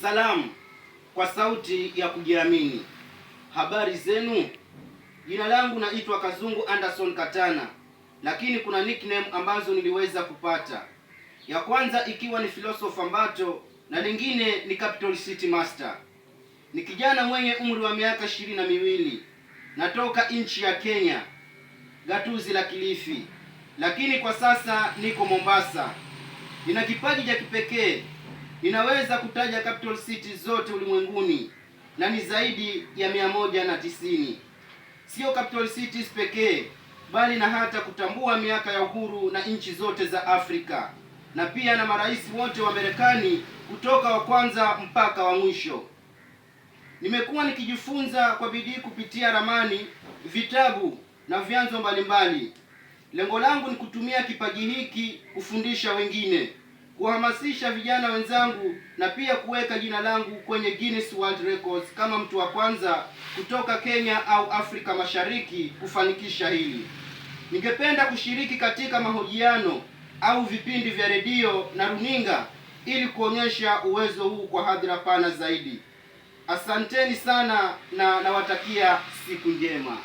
Salamu kwa sauti ya kujiamini. Habari zenu? Jina langu naitwa Kazungu Anderson Katana, lakini kuna nickname ambazo niliweza kupata. Ya kwanza ikiwa ni Philosopher Mbato na lingine ni Capital City Master. Ni kijana mwenye umri wa miaka 22. Natoka nchi ya Kenya, gatuzi la Kilifi, lakini kwa sasa niko Mombasa. Nina kipaji cha kipekee. Ninaweza kutaja capital city zote ulimwenguni na ni zaidi ya 190. Sio capital cities pekee, bali na hata kutambua miaka ya uhuru na nchi zote za Afrika, na pia na marais wote wa Marekani kutoka wa kwanza mpaka wa mwisho. Nimekuwa nikijifunza kwa bidii kupitia ramani, vitabu na vyanzo mbalimbali. Lengo langu ni kutumia kipaji hiki kufundisha wengine, kuhamasisha vijana wenzangu na pia kuweka jina langu kwenye Guinness World Records kama mtu wa kwanza kutoka Kenya au Afrika Mashariki kufanikisha hili. Ningependa kushiriki katika mahojiano au vipindi vya redio na runinga ili kuonyesha uwezo huu kwa hadhira pana zaidi. Asanteni sana na nawatakia siku njema.